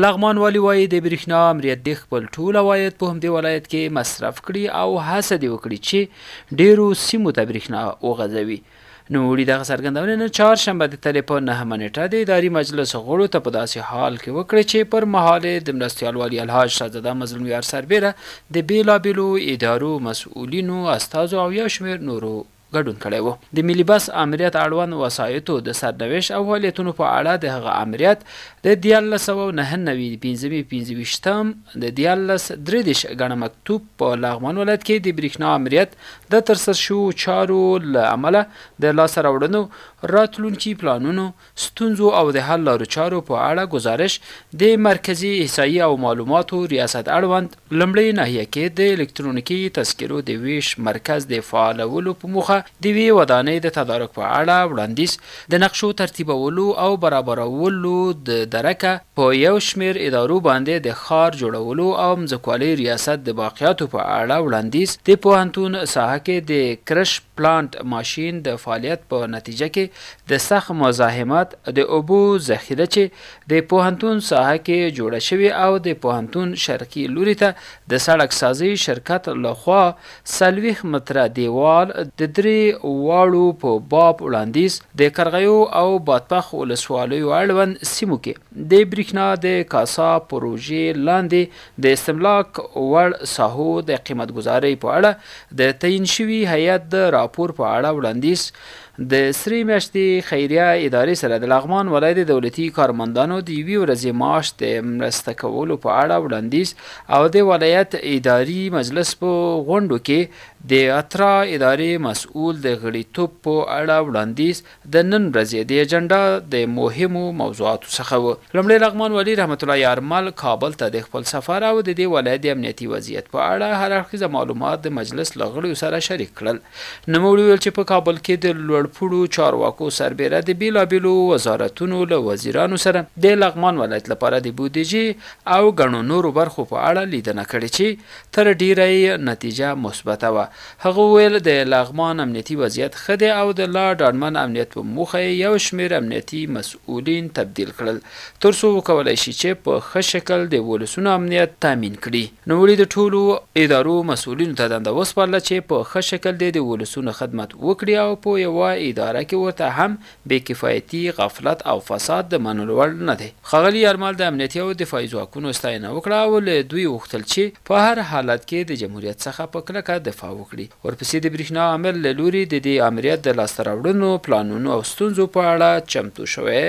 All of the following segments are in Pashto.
لغمان والي وایي د برېښنا امریت د خپل ټول عواید په همدې ولایت کې مصرف کړي او هڅه دې وکړي چې ډېرو سیمو ته برېښنا وغځوي. نوموړي دغه څرګندونه نن چهارشنبه د تلې په 9 نیټه د اداري مجلس غړو ته په داسې حال کې وکړه چې پر مهال د مرستیال والي الحاج شهزاده مظلوم یار سربیره د بېلابېلو ادارو مسؤلینو استازو او یو شمېر نورو ګډون کړی و. د ملي بس امریت اړوند وسایطو د سرنوشت او فعالیتونو په اړه د هغه امریت د 1999 د 1993 ګڼه مکتوب په لغمان ولایت کې د برېښنا امریت د ترسره شوو چارو له امله د لاسته راوړنو راتلونکي پلانونو ستونزو او د حل لارو چارو په اړه گزارش د مرکزي احصایې او معلوماتو ریاست اړوند لومړۍ ناحیه کې د الکترونیکي تذکرو د ویش مرکز د فعالولو په موخه د یوې ودانۍ د تدارک په اړه وړاندیز د نقشو ترتیبولو او برابرولو د درکه په یو شمېر ادارو باندې د ښار جوړولو او مځکوالۍ ریاست د باقیاتو په اړه وړاندیز د پوهنتون ساحه کې د کرش پلانټ ماشین د فعالیت په نتیجه کې د سخت مزاحمت د اوبو ذخیره چې د پوهنتون ساحه کې جوړه شوې او د پوهنتون شرقي لوري ته د سړک سازي شرکت لخوا 40 متره دیوال د درې واړو په باب وړاندیز د کرغیو او بادپخ ولسوالیو اړوند سیمو کې د برېښنا د کاسا پروژې لاندې د استملاک وړ ساحو د قیمت گزارۍ په اړه د تعیین شوي هیئت د راپور په اړه وړاندیز د سرې میاشتې خیریه ادارې سره د لغمان ولایت د دولتي کارمندانو د یوې ورځې معاش د مرسته کولو په اړه وړاندیز او د ولایت اداري مجلس په غونډو کې د اترا ادارې مسؤل د غړیتوب په اړه وړاندیز د نن ورځې د اجنډا د مهمو موضوعاتو څخه و. لومړی لغمان والي رحمت الله یارمل کابل ته د خپل سفر او د دې ولایت د امنیتي وضعیت په اړه هر اړخیزه معلومات د مجلس له غړیو سره شریک کړل. نوموړي ویل چې په کابل کې د لوړ پوړو چارواکو سربیره د بیلابیلو وزارتونو له وزیرانو سره د لغمان ولایت لپاره د بودیجې او ګڼو نورو برخو په اړه لیدنه کړې چې تر ډیره نتیجه مثبته وه. هغه ویل د لغمان امنیتي وضعیت ښه دی او د لا ډاډمن امنیت په موخه یو شمېر امنیتي مسؤلین تبدیل کړل تر څو وکولی شي چې په ښه شکل د ولسونو امنیت تامین کړي. نوموړي د ټولو ادارو مسؤلینو ته دنده وسپارله چې په ښه شکل د ولسونو خدمت وکړي او په یوه اداره کې ورته هم بې کفایتي غفلت او فساد د منلو وړ نه دی. ښاغلي یارمل د امنیتي او دفاعي ځواکونو ستاینه وکړه او له دوی وغوښتل چې په هر حالت کې د جمهوریت څخه په کلکه دفاع وکړي. ورپسې د برېښنا عامل له لوري د دې امریت د لاسته راوړنو پلانونو او ستونزو په اړه چمتو شوی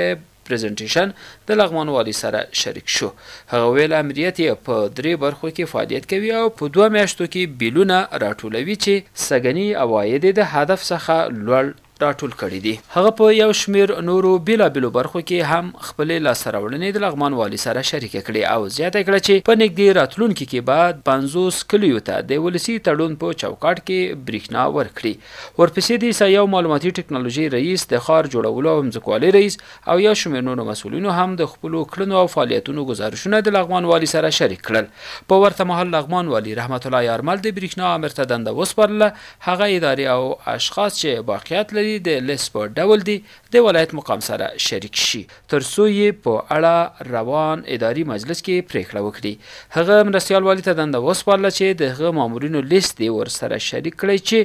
پریزنټیشن د لغمان والي سره شریک شو. هغه ویل امریت یې په 3 برخو کې فعالیت کوي او په 2 میاشتو کې بیلونه راټولوي چې سږني عواید د هدف څخه لوړ راټول کړي دي. هغه په یو شمېر نورو بیلابیلو برخو کې هم خپلې لاسته راوړنې د لغمان والي سره شریکه کړي او زیاته کړه چې په نږدې راتلونکي کې بعد 50 کلیو ته د ولسي تړون په چوکاټ کې برېښنا ورکړي. ورپسې د احصایې او معلوماتي ټکنالوژي رئیس د ښار جوړولو او مځکوالۍ رئیس او یو شمېر نورو مسؤلینو هم د خپلو کړنو او فعالیتونو گزارشونه د لغمان والي سره شریک کړل. په ورته مهال لغمان والي رحمت الله یارمل د برېښنا امر ته دنده وسپارله. هغه ادارې او اشخاص چې باقیات لري د لیست په ډول دی د ولایت مقام سره شریک شي تر څو یې په اړه روان اداري مجلس کې پریکړه وکړي. هغه مرستیال والي ته دنده وسپارله چې د هغه مامورینو لیست یې ورسره شریک کړی چې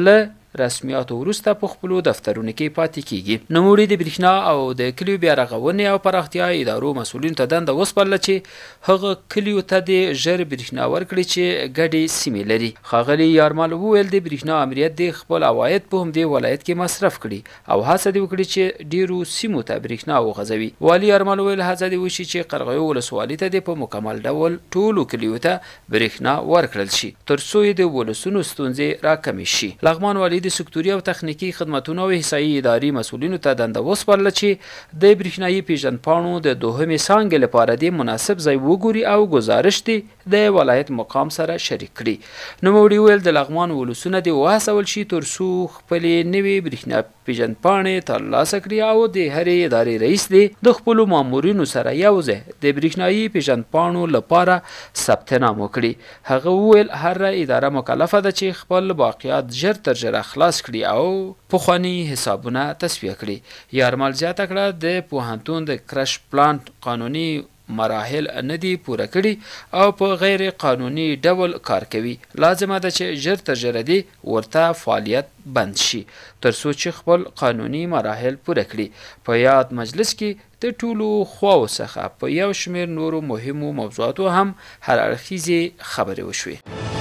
له رسمیاتو وروسته په خپلو دفترونو کې پاتې کیږي. نوموړي د برېښنا او د کلیو بیا رغونې او پراختیا ادارو مسؤلینو ته دنده وسپارله چې هغه کلیو ته د ژر برېښنا ورکړي چې ګډې سیمې لري. ښاغلي یارمل وویل د برېښنا امریت د خپل عواید په همدې ولایت کې مصرف کړي او هڅه دې وکړي چې ډیرو سیمو ته برېښنا وغځوي. والي یارمل وویل هڅه دې وشي چې قرغیو ولسوالۍ ته د په مکمل ډول ټولو کلیو ته برېښنا ورکړل شي تر څو یې د ولسونو ستونزې راکمې شي. لغمان والي د سکتوري او تخنیکي خدمتونو او احصایي اداري مسؤلینو ته دنده وسپارله چې د برېښنایي پیژندپاڼو د 2مې څانګې لپاره د مناسب ځای وګوري او گزارش دې د ولایت مقام سره شریک کړي. نوموړي ویل د لغمان ولسونه دې وهڅول شي تر څو خپلې نوې برېښنا پیژندپاڼې ترلاسه کړي او د هرې ادارې رئیس دې د خپلو مامورینو سره یو ځای د برېښنایي پیژندپاڼو لپاره ثبت نام وکړي. هغه وویل هره اداره مکلفه ده چې خپل باقیات ژر تر ژره خلاص کړي او پخواني حسابونه تصفیه کړي. یارمل زیاته کړه د پوهنتون د کرش پلانټ قانوني مراحل نه دي پوره کړي او په غیر قانوني ډول کار کوي. لازمه ده چې ژر تر ژره دې ورته فعالیت بند شي تر څو چې خپل قانوني مراحل پوره کړي. په یاد مجلس کې د ټولو خواو څخه په یو شمېر نورو مهمو موضوعاتو هم هر اړخیزې خبرې وشوې.